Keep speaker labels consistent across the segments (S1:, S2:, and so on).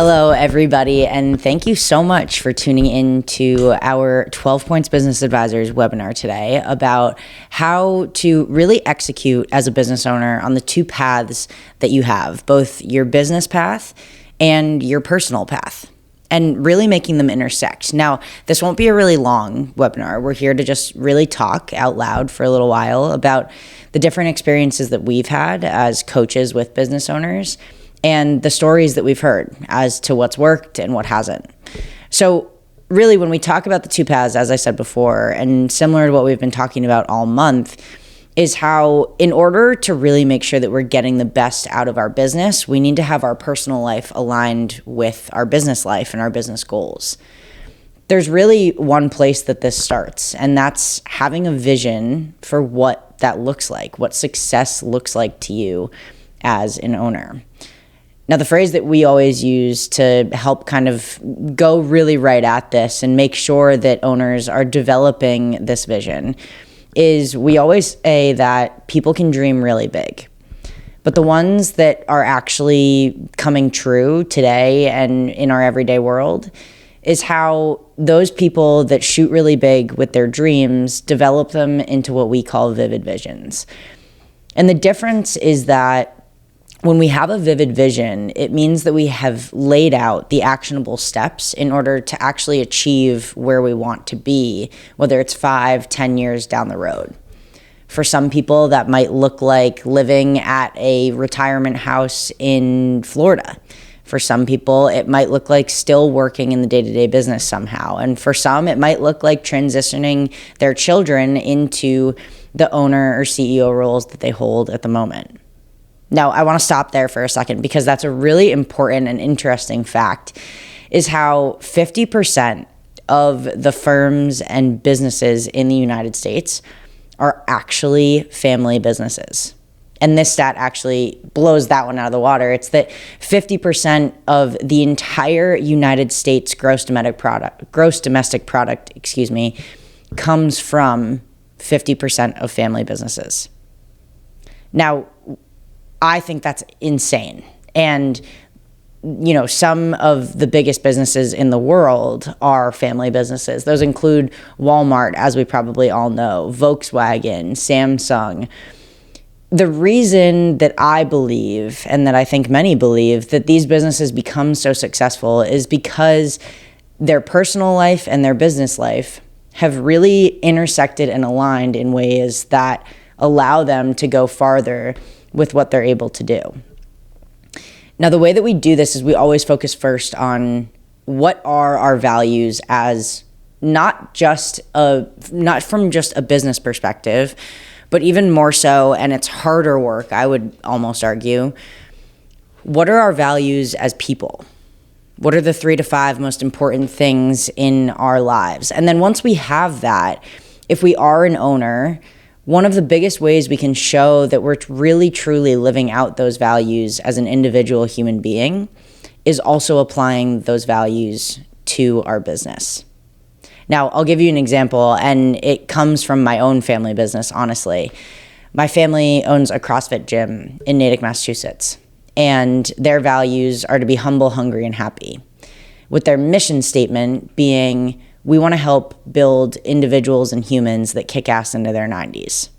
S1: Hello, everybody, and thank you so much for tuning in to our 12 Points Business Advisors webinar today about how to really execute as a business owner on the two paths that you have, both your business path and your personal path, and really making them intersect. Now, this won't be a really long webinar. We're here to just really talk out loud for a little while about the different experiences that we've had as coaches with business owners and the stories that we've heard as to what's worked and what hasn't. So really, when we talk about the two paths, as I said before, and similar to what we've been talking about all month, is how in order to really make sure that we're getting the best out of our business, we need to have our personal life aligned with our business life and our business goals. There's really one place that this starts, and that's having a vision for what that looks like, what success looks like to you as an owner. Now, the phrase that we always use to help kind of go really right at this and make sure that owners are developing this vision is we always say that people can dream really big. But the ones that are actually coming true today and in our everyday world is how those people that shoot really big with their dreams develop them into what we call vivid visions. And the difference is that when we have a vivid vision, it means that we have laid out the actionable steps in order to actually achieve where we want to be, whether it's 5-10 years down the road. For some people, that might look like living at a retirement house in Florida. For some people, it might look like still working in the day-to-day business somehow. And for some, it might look like transitioning their children into the owner or CEO roles that they hold at the moment. Now, I want to stop there for a second because that's a really important and interesting fact, is how 50% of the firms and businesses in the United States are actually family businesses. And this stat actually blows that one out of the water. It's that 50% of the entire United States gross domestic product, comes from 50% of family businesses. Now, I think that's insane. And, you know, some of the biggest businesses in the world are family businesses. Those include Walmart, as we probably all know, Volkswagen, Samsung. The reason that I believe, and that I think many believe, that these businesses become so successful is because their personal life and their business life have really intersected and aligned in ways that allow them to go farther with what they're able to do. Now, the way that we do this is we always focus first on what are our values as not from just a business perspective, but even more so, and it's harder work, I would almost argue, what are our values as people? What are the 3 to 5 most important things in our lives? And then once we have that, if we are an owner, one of the biggest ways we can show that we're really, truly living out those values as an individual human being is also applying those values to our business. Now, I'll give you an example, and it comes from my own family business, honestly. My family owns a CrossFit gym in Natick, Massachusetts, and their values are to be humble, hungry, and happy, with their mission statement being, we want to help build individuals and humans that kick ass into their 90s.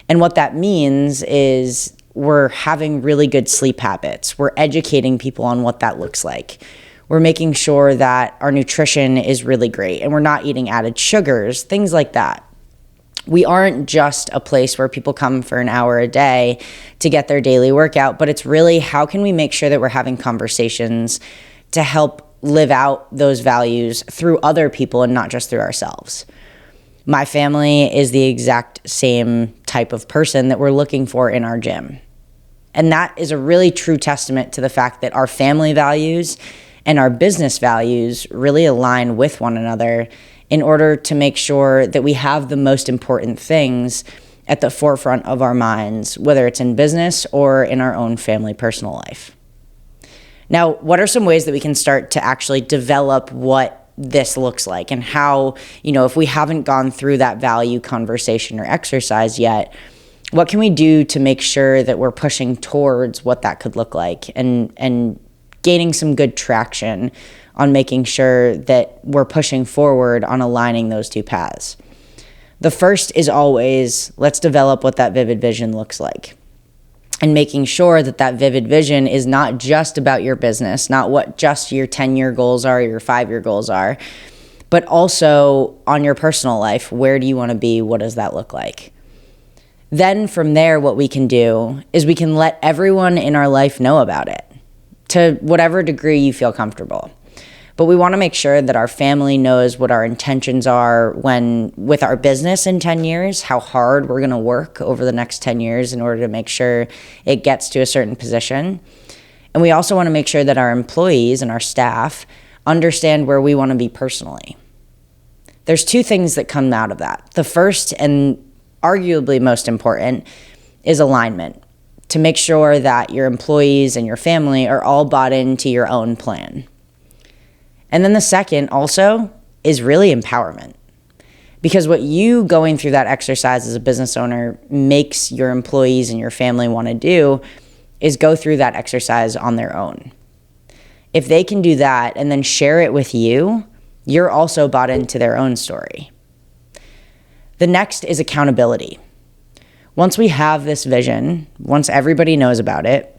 S1: And what that means is we're having really good sleep habits. We're educating people on what that looks like. We're making sure that our nutrition is really great and we're not eating added sugars, things like that. We aren't just a place where people come for an hour a day to get their daily workout, but it's really how can we make sure that we're having conversations to help live out those values through other people and not just through ourselves. My family is the exact same type of person that we're looking for in our gym. And that is a really true testament to the fact that our family values and our business values really align with one another in order to make sure that we have the most important things at the forefront of our minds, whether it's in business or in our own family personal life. Now, what are some ways that we can start to actually develop what this looks like and how, if we haven't gone through that value conversation or exercise yet, what can we do to make sure that we're pushing towards what that could look like and gaining some good traction on making sure that we're pushing forward on aligning those two paths. The first is always, let's develop what that vivid vision looks like. And making sure that that vivid vision is not just about your business, not what just your 10-year goals are, your 5-year goals are, but also on your personal life. Where do you want to be? What does that look like? Then from there, what we can do is we can let everyone in our life know about it to whatever degree you feel comfortable. But we want to make sure that our family knows what our intentions are with our business in 10 years, how hard we're going to work over the next 10 years in order to make sure it gets to a certain position. And we also want to make sure that our employees and our staff understand where we want to be personally. There's two things that come out of that. The first, and arguably most important, is alignment, to make sure that your employees and your family are all bought into your own plan. And then the second also is really empowerment, because what you going through that exercise as a business owner makes your employees and your family want to do is go through that exercise on their own. If they can do that and then share it with you, you're also bought into their own story. The next is accountability. Once we have this vision, once everybody knows about it,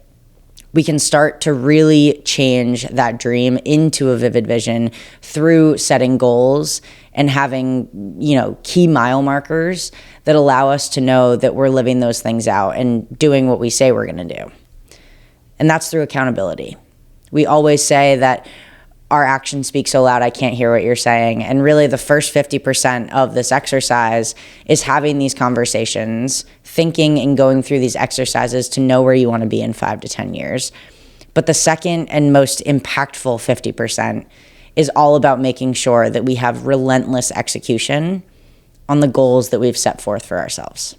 S1: we can start to really change that dream into a vivid vision through setting goals and having, key mile markers that allow us to know that we're living those things out and doing what we say we're going to do. And that's through accountability. We always say that our actions speak so loud I can't hear what you're saying. And really the first 50% of this exercise is having these conversations, thinking and going through these exercises to know where you want to be in 5 to 10 years. But the second and most impactful 50% is all about making sure that we have relentless execution on the goals that we've set forth for ourselves.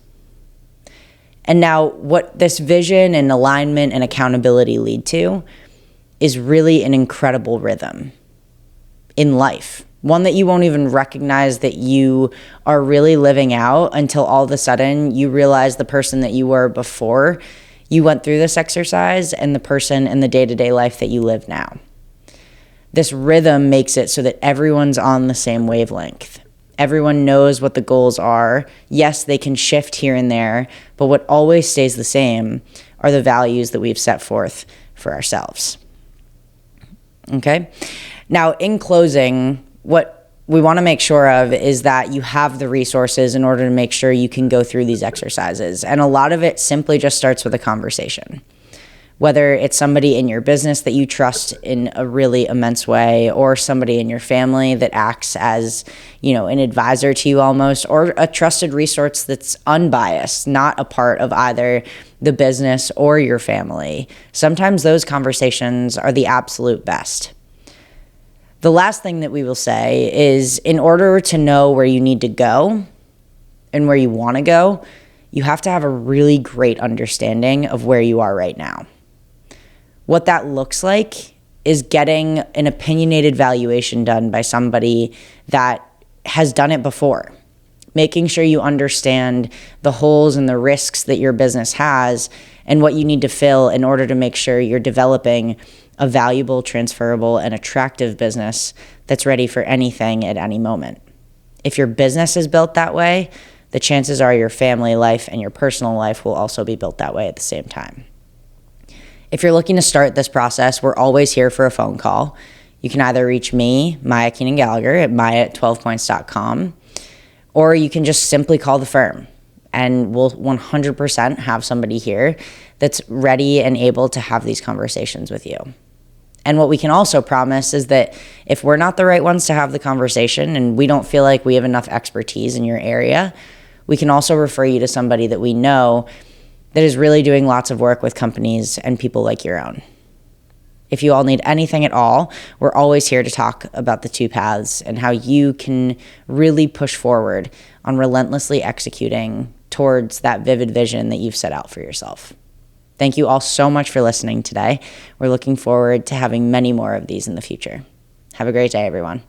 S1: And now what this vision and alignment and accountability lead to is really an incredible rhythm in life, one that you won't even recognize that you are really living out until all of a sudden you realize the person that you were before you went through this exercise and the person in the day-to-day life that you live now. This rhythm makes it so that everyone's on the same wavelength. Everyone knows what the goals are. Yes, they can shift here and there, but what always stays the same are the values that we've set forth for ourselves. Okay. Now, in closing, what we want to make sure of is that you have the resources in order to make sure you can go through these exercises. And a lot of it simply just starts with a conversation. Whether it's somebody in your business that you trust in a really immense way, or somebody in your family that acts as, an advisor to you almost, or a trusted resource that's unbiased, not a part of either the business or your family. Sometimes those conversations are the absolute best. The last thing that we will say is, in order to know where you need to go and where you want to go, you have to have a really great understanding of where you are right now. What that looks like is getting an opinionated valuation done by somebody that has done it before. Making sure you understand the holes and the risks that your business has and what you need to fill in order to make sure you're developing a valuable, transferable, and attractive business that's ready for anything at any moment. If your business is built that way, the chances are your family life and your personal life will also be built that way at the same time. If you're looking to start this process, we're always here for a phone call. You can either reach me, Maya Keenan Gallagher, at maya@12points.com, or you can just simply call the firm, and we'll 100% have somebody here that's ready and able to have these conversations with you. And what we can also promise is that if we're not the right ones to have the conversation and we don't feel like we have enough expertise in your area, we can also refer you to somebody that we know that is really doing lots of work with companies and people like your own. If you all need anything at all, we're always here to talk about the two paths and how you can really push forward on relentlessly executing towards that vivid vision that you've set out for yourself. Thank you all so much for listening today. We're looking forward to having many more of these in the future. Have a great day, everyone.